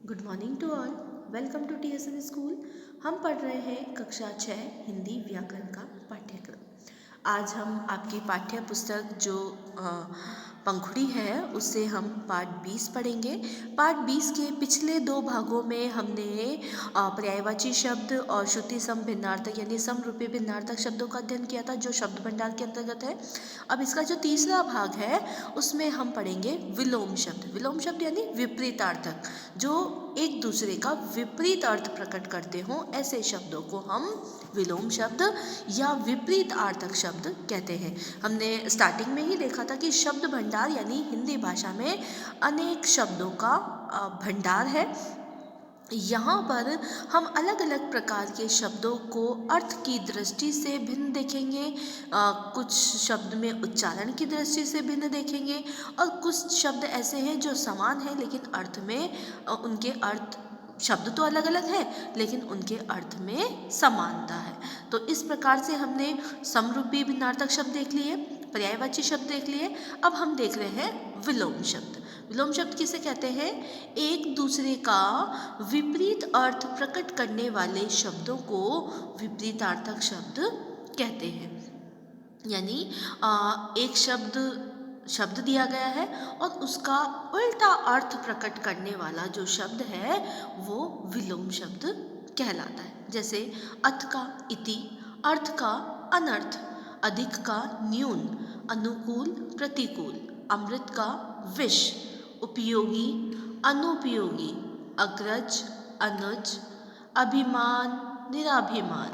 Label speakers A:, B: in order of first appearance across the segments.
A: Good morning to all. Welcome to TSN school. हम पढ़ रहे हैं कक्षा 6 हिंदी व्याकरण का पाठ्यक्रम। आज हम आपकी पाठ्य पुस्तक जो पंखुड़ी है उससे हम पाठ 20 पढ़ेंगे। पाठ 20 के पिछले दो भागों में हमने पर्यायवाची शब्द और श्रुति सम भिन्नार्थक यानी समरूपी भिन्नार्थक शब्दों का अध्ययन किया था जो शब्द भंडार के अंतर्गत है। अब इसका जो तीसरा भाग है उसमें हम पढ़ेंगे विलोम शब्द। विलोम शब्द यानी विपरीतार्थक, जो एक दूसरे का विपरीत अर्थ प्रकट करते हों, ऐसे शब्दों को हम विलोम शब्द या विपरीत अर्थक शब्द कहते हैं। हमने स्टार्टिंग में ही देखा था कि शब्द भंडार यानी हिंदी भाषा में अनेक शब्दों का भंडार है। यहाँ पर हम अलग अलग प्रकार के शब्दों को अर्थ की दृष्टि से भिन्न देखेंगे, कुछ शब्द में उच्चारण की दृष्टि से भिन्न देखेंगे और कुछ शब्द ऐसे हैं जो समान हैं लेकिन अर्थ में उनके अर्थ, शब्द तो अलग अलग हैं लेकिन उनके अर्थ में समानता है। तो इस प्रकार से हमने समरूपी भिन्नार्थक शब्द देख लिए, पर्यायवाची शब्द देख लिए। अब हम देख रहे हैं विलोम शब्द। विलोम शब्द किसे कहते हैं? एक दूसरे का विपरीत अर्थ प्रकट करने वाले शब्दों को विपरीतार्थक शब्द कहते हैं। यानी एक शब्द दिया गया है और उसका उल्टा अर्थ प्रकट करने वाला जो शब्द है वो विलोम शब्द कहलाता है। जैसे अथ का इति, अर्थ का अनर्थ, अधिक का न्यून, अनुकूल प्रतिकूल, अमृत का विष, उपयोगी अनुपयोगी, अग्रज अनुज, अभिमान निराभिमान,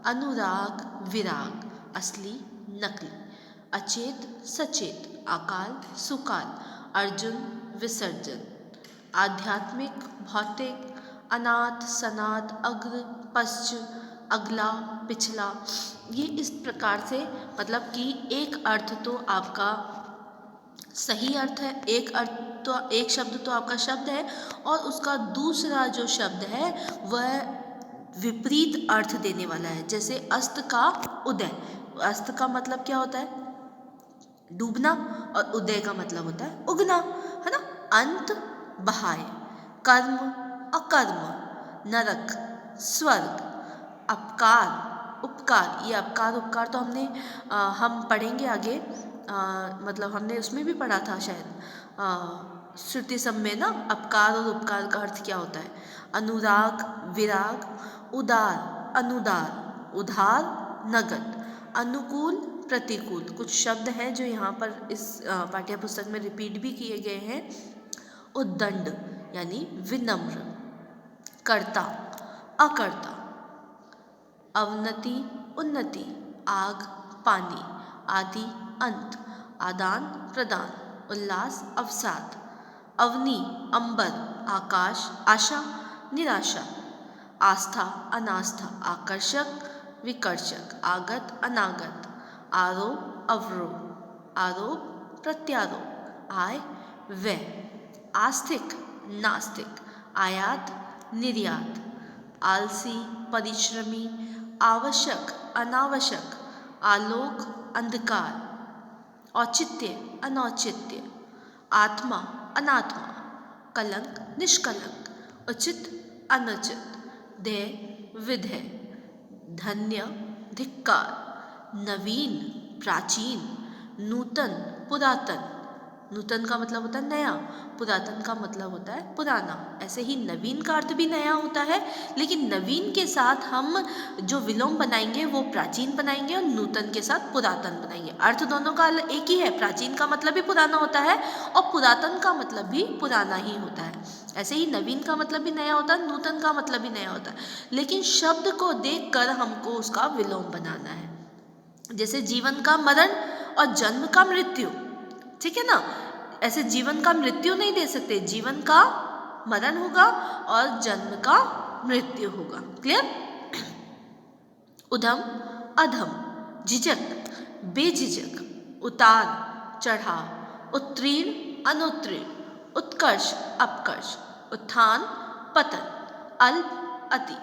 A: अनुराग विराग, असली नकली, अचेत सचेत, अकाल सुकाल, अर्जुन विसर्जन, आध्यात्मिक भौतिक, अनाथ सनाथ, अग्र पश्च, अगला पिछला। ये इस प्रकार से मतलब कि एक अर्थ तो आपका सही अर्थ है, एक शब्द तो आपका शब्द है और उसका दूसरा जो शब्द है वह विपरीत अर्थ देने वाला है। जैसे अस्त का उदय, अस्त का मतलब क्या होता है? डूबना, और उदय का मतलब होता है उगना, है ना। अंत बहाय, कर्म अकर्म, नरक स्वर्ग, अपकार उपकार। ये अपकार उपकार तो हम पढ़ेंगे आगे, मतलब हमने उसमें भी पढ़ा था शायद श्रुति सब में ना, अपकार और उपकार का अर्थ क्या होता है। अनुराग विराग, उदार अनुदार, उधार नगद, अनुकूल प्रतिकूल। कुछ शब्द हैं जो यहाँ पर इस पाठ्य पुस्तक में रिपीट भी किए गए हैं। उद्दंड यानी विनम्र, कर्ता अकर्ता, अवनति उन्नति, आग पानी, आदि अंत, आदान प्रदान, उल्लास अवसाद, अवनी अंबर, आकाश आशा निराशा, आस्था अनास्था, आकर्षक विकर्षक, आगत अनागत, आरोप अवरोप, आरोप प्रत्यारोप, आय व्यय, आस्तिक नास्तिक, आयात निर्यात, आलसी परिश्रमी, आवश्यक अनावश्यक, आलोक अंधकार, औचित्य अनौचित्य, आत्मा अनात्मा, कलंक निष्कलंक, उचित अनुचित, देय विधेय, धन्य धिक्कार, नवीन प्राचीन, नूतन पुरातन। नूतन का मतलब होता है नया, पुरातन का मतलब होता है पुराना। ऐसे ही नवीन का अर्थ भी नया होता है, लेकिन नवीन के साथ हम जो विलोम बनाएंगे वो प्राचीन बनाएंगे और नूतन के साथ पुरातन बनाएंगे। अर्थ दोनों का एक ही है, प्राचीन का मतलब भी पुराना होता है और पुरातन का मतलब भी पुराना ही होता है। ऐसे ही नवीन का मतलब भी नया होता है, नूतन का मतलब भी नया होता है, लेकिन शब्द को देखकर हमको उसका विलोम बनाना है। जैसे जीवन का मरण और जन्म का मृत्यु, ठीक है ना। ऐसे जीवन का मृत्यु नहीं दे सकते, जीवन का मरण होगा और जन्म का मृत्यु होगा। क्लियर? उधम अधम, झिझक बेझिझक, उतार चढ़ाव, उत्तीर्ण अनुत्तीर्ण, उत्कर्ष अपकर्ष, उत्थान पतन, अल्प अति,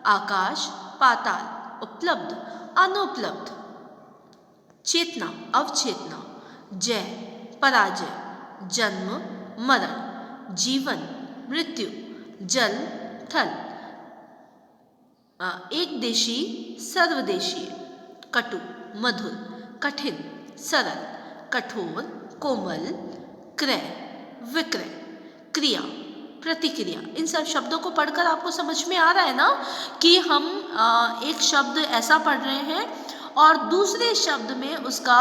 A: आकाश पाताल, उपलब्ध अनुपलब्ध, चेतना अवचेतना, जय पराजय, जन्म मरण, जीवन मृत्यु, जल थल, एक देशी सर्वदेशीय, कटु मधुर, कठिन सरल, कठोर कोमल, क्रय विक्रय, क्रिया प्रतिक्रिया। इन सब शब्दों को पढ़कर आपको समझ में आ रहा है ना कि हम एक शब्द ऐसा पढ़ रहे हैं और दूसरे शब्द में उसका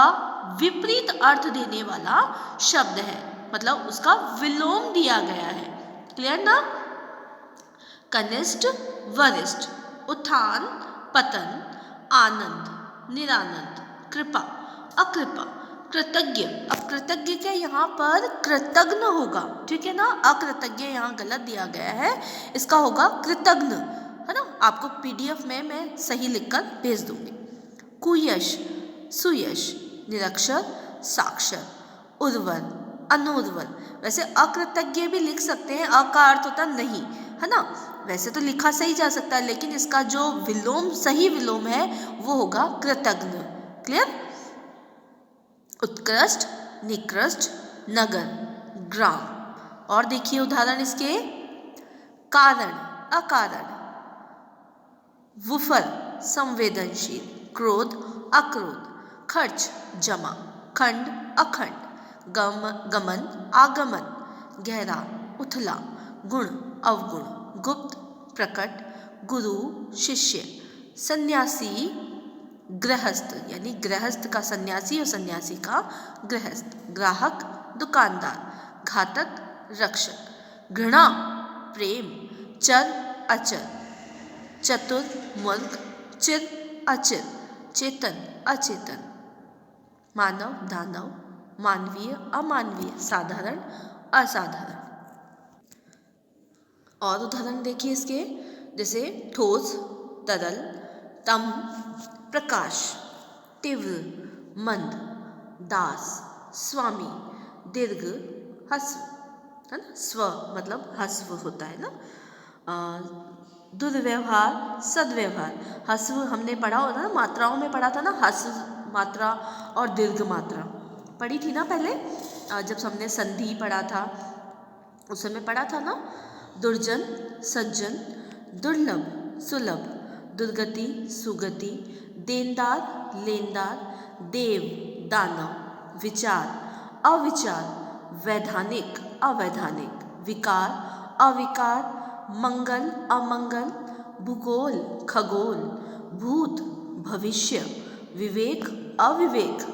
A: विपरीत अर्थ देने वाला शब्द है, मतलब उसका विलोम दिया गया है। क्लियर ना? कनिष्ठ वरिष्ठ, उत्थान पतन, आनंद निरानंद, कृपा अकृपा, कृतज्ञ। अब कृतज्ञ क्या यहाँ पर कृतज्ञ होगा, ठीक है ना? अकृतज्ञ यहाँ गलत दिया गया है, इसका होगा कृतज्ञ, है ना? आपको पीडीएफ में मैं सही लिखकर भेज दूंगी। कुयश सुयश, निरक्षर साक्षर, उर्वर अनुर्वर। वैसे अकृतज्ञ भी लिख सकते हैं, अ का अर्थ होता नहीं, है ना? वैसे तो लिखा सही जा सकता है, लेकिन इसका जो विलोम सही विलोम है वो होगा कृतज्ञ। क्लियर? उत्कृष्ट निकृष्ट, नगर ग्राम। और देखिए उदाहरण इसके, कारण अकारण, वुफर संवेदनशील, क्रोध अक्रोध, खर्च जमा, खंड अखंड, गमन आगमन, गहरा उथला, गुण अवगुण, गुप्त प्रकट, गुरु शिष्य, सन्यासी गृहस्थ, यानी गृहस्थ का सन्यासी और सन्यासी का गृहस्थ, ग्राहक दुकानदार, घातक रक्षक, घृणा प्रेम, चर अचर, चतुर मूर्ख, चिर अचिर, चेतन अचेतन, मानव दानव, मानवीय अमानवीय, साधारण असाधारण। और उदाहरण देखिए इसके, जैसे ठोस तरल, तम प्रकाश, तीव्र मंद, दास स्वामी, दीर्घ हस्व, है ना? स्व मतलब हस्व होता है ना? दुर्व्यवहार सद्व्यवहार, हस्व हमने पढ़ा होता ना, मात्राओं में पढ़ा था ना, हस्व मात्रा और दीर्घ मात्रा पढ़ी थी ना पहले, जब हमने संधि पढ़ा था उस समय पढ़ा था ना। दुर्जन सज्जन, दुर्लभ सुलभ, दुर्गति सुगति, देनदार लेनदार, देव दानव, विचार अविचार, वैधानिक अवैधानिक, विकार अविकार, मंगल अमंगल, भूगोल खगोल, भूत भविष्य, विवेक अविवेक,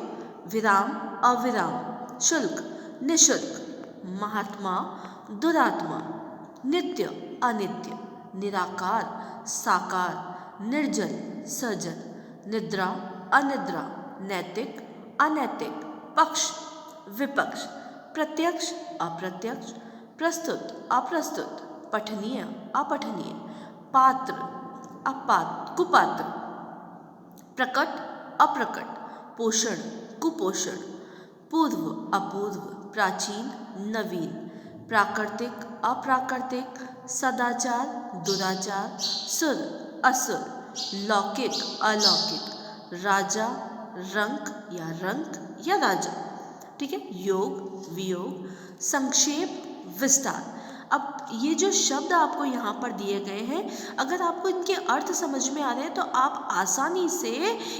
A: विराम अविराम, शुल्क निशुल्क, महात्मा दुरात्मा, नित्य अनित्य, निराकार साकार, निर्जल सजल, निद्रा अनिद्रा, नैतिक अनैतिक, पक्ष विपक्ष, प्रत्यक्ष अप्रत्यक्ष, प्रस्तुत अप्रस्तुत, पठनीय अपठनीय, पात्र अपात्र कुपात्र, प्रकट अप्रकट, पोषण कुपोषण, पूर्व अपूर्व, प्राचीन नवीन, प्राकृतिक अप्राकृतिक, सदाचार दुराचार, सुर असुर, लौकिक अलौकिक, राजा रंक या रंक या राजा। ठीक है, योग वियोग, संक्षेप विस्तार। अब ये जो शब्द आपको यहाँ पर दिए गए हैं, अगर आपको इनके अर्थ समझ में आ रहे हैं तो आप आसानी से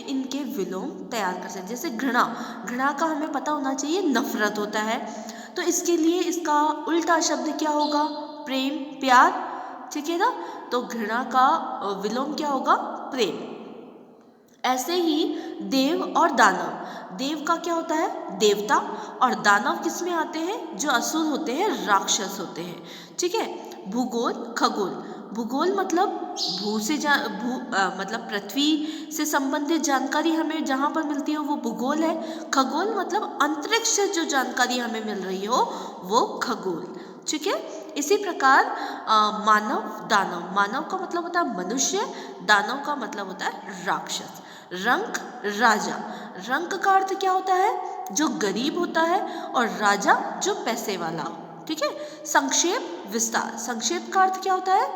A: इनके विलोम तैयार कर सकते हैं। जैसे घृणा, घृणा का हमें पता होना चाहिए नफरत होता है, तो इसके लिए इसका उल्टा शब्द क्या होगा? प्रेम प्यार, ठीक है ना? तो घृणा का विलोम क्या होगा? प्रेम। ऐसे ही देव और दानव, देव का क्या होता है? देवता, और दानव किस में आते हैं? जो असुर होते हैं, राक्षस होते हैं। ठीक है। भूगोल खगोल, भूगोल मतलब भू से मतलब पृथ्वी से संबंधित जानकारी हमें जहाँ पर मिलती हो वो भूगोल है। खगोल मतलब अंतरिक्ष से जो जानकारी हमें मिल रही हो वो खगोल। ठीक है। इसी प्रकार मानव दानव, मानव का मतलब होता है मनुष्य, दानव का मतलब होता है राक्षस। रंक राजा, रंक का अर्थ क्या होता है? जो गरीब होता है, और राजा जो पैसे वाला हो। ठीक है। संक्षेप विस्तार, संक्षेप का अर्थ क्या होता है?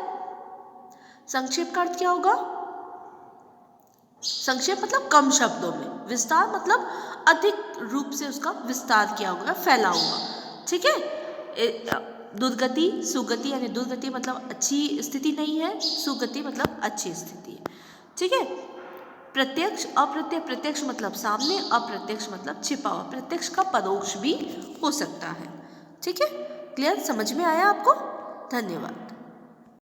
A: संक्षेप का अर्थ क्या होगा? संक्षेप मतलब कम शब्दों में, विस्तार मतलब अधिक रूप से उसका विस्तार किया होगा, फैला हुआ। ठीक है। दुर्गति, सुगति यानी दुर्गति मतलब अच्छी स्थिति नहीं है, सुगति मतलब अच्छी स्थिति है। ठीक है। प्रत्यक्ष, अप्रत्यक्ष, प्रत्यक्ष मतलब सामने, अप्रत्यक्ष मतलब छिपा हुआ, प्रत्यक्ष का परोक्ष भी हो सकता है। ठीक है, क्लियर, समझ में आया आपको? धन्यवाद।